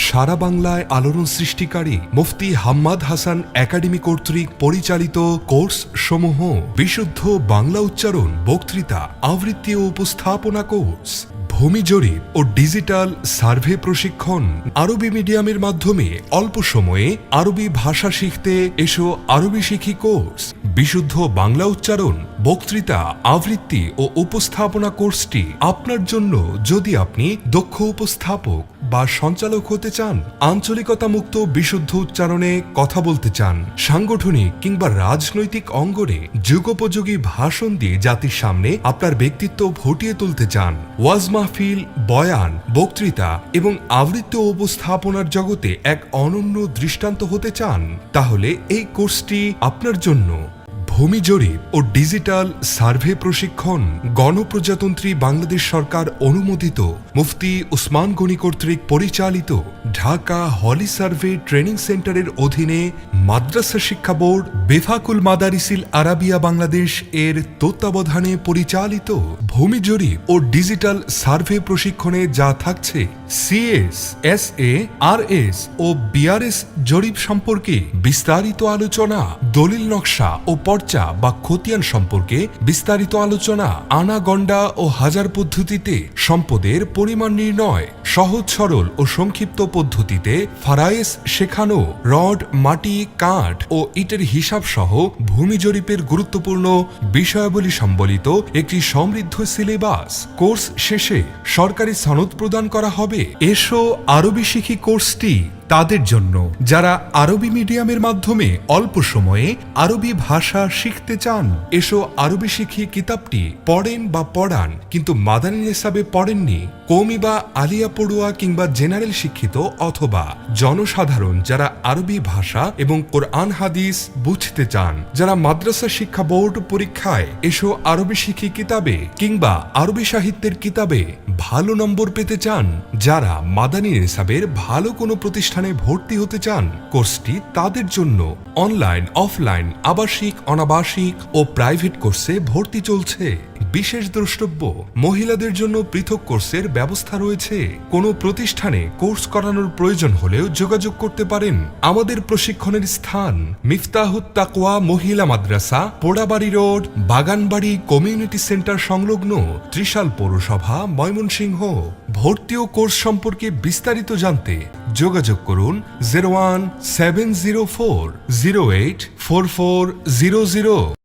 সারা বাংলায় আলোড়ন সৃষ্টিকারী মুফতি হাম্মাদ হাসান একাডেমি কর্তৃক পরিচালিত কোর্স সমূহ: বিশুদ্ধ বাংলা উচ্চারণ, বক্তৃতা, আবৃত্তি ও উপস্থাপনা কোর্স, ভূমি জরিপ ও ডিজিটাল সার্ভে প্রশিক্ষণ, আরবি মিডিয়ামের মাধ্যমে অল্প সময়ে আরবি ভাষা শিখতে এসো আরবি শিখি কোর্স, বিশুদ্ধ বাংলা উচ্চারণ, বক্তৃতা, আবৃত্তি ও উপস্থাপনা কোর্সটি আপনার জন্য যদি আপনি দক্ষ উপস্থাপক বা সঞ্চালক হতে চান, আঞ্চলিকতা মুক্ত বিশুদ্ধ উচ্চারণে কথা বলতে চান, সাংগঠনিক কিংবা রাজনৈতিক অঙ্গনে যুগোপযোগী ভাষণ দিয়ে জাতির সামনে আপনার ব্যক্তিত্ব ফুটিয়ে তুলতে চান, ওয়াজ মাহফিল, বয়ান, বক্তৃতা এবং আবৃত্তি ও উপস্থাপনার জগতে এক অনন্য দৃষ্টান্ত হতে চান, তাহলে এই কোর্সটি আপনার জন্য। ভূমি জরিপ ও ডিজিটাল সার্ভে প্রশিক্ষণ গণপ্রজাতন্ত্রী বাংলাদেশ সরকার অনুমোদিত মুফতি উসমান গনি কর্তৃক পরিচালিত ঢাকা হলি সার্ভে ট্রেনিং সেন্টারের অধীনে মাদ্রাসা শিক্ষা বোর্ড, বেফাকুল মাদারিসিল আরাবিয়া বাংলাদেশ এর তত্ত্বাবধানে পরিচালিত ভূমি জরিপ ও ডিজিটাল সার্ভে প্রশিক্ষণে যা থাকছে সিএস, এসএ, আরএস ও বিআরএস জরিপ সম্পর্কে বিস্তারিত আলোচনা, দলিল নকশা ও পর্চা বা খতিয়ান সম্পর্কে বিস্তারিত আলোচনা, আনা গন্ডা ও হাজার পদ্ধতিতে সম্পদের পরিমাণ নির্ণয়, সহজ সরল ও সংক্ষিপ্ত পদ্ধতিতে ফারায়েস শেখানো, রড, মাটি, কাঠ ও ইটের হিসাব সহ ভূমি জরিপের গুরুত্বপূর্ণ বিষয়াবলী সম্বলিত একটি সমৃদ্ধ সিলেবাস। কোর্স শেষে সরকারি সনদ প্রদান করা হবে। এসো আরবি শিখি কোর্সটি তাদের জন্য যারা আরবি মিডিয়ামের মাধ্যমে অল্প সময়ে আরবি ভাষা শিখতে চান। এসো আরবি শিখি কিতাবটি পড়েন বা পড়ান কিন্তু মাদানী নিসাবে পড়েননি, কওমি বা আলিয়া পড়ুয়া কিংবা জেনারেল শিক্ষিত অথবা জনসাধারণ যারা আরবি ভাষা এবং কোরআন হাদিস বুঝতে চান, যারা মাদ্রাসা শিক্ষা বোর্ড পরীক্ষায় এসো আরবি শিখি কিতাবে কিংবা আরবি সাহিত্যের কিতাবে ভালো নম্বর পেতে চান, যারা মাদানী নিসাবের ভালো কোনো প্রতিষ্ঠানে ভর্তি হতে চান, কোর্সটি তাদের জন্য। অনলাইন, অফলাইন, আবাসিক, অনাবাসিক ও প্রাইভেট কোর্সে ভর্তি চলছে। বিশেষ দ্রষ্টব্য: মহিলাদের জন্য পৃথক কোর্সের ব্যবস্থা রয়েছে। কোনো প্রতিষ্ঠানে কোর্স করানোর প্রয়োজন হলেও যোগাযোগ করতে পারেন। আমাদের প্রশিক্ষণের স্থান: মিফতাহুত তাকওয়া মহিলা মাদ্রাসা, পোড়াবাড়ি রোড, বাগানবাড়ি কমিউনিটি সেন্টার সংলগ্ন, ত্রিশাল পৌরসভা, ময়মনসিংহ। ভর্তি ও কোর্স সম্পর্কে বিস্তারিত জানতে যোগাযোগ করুন 01704 084400।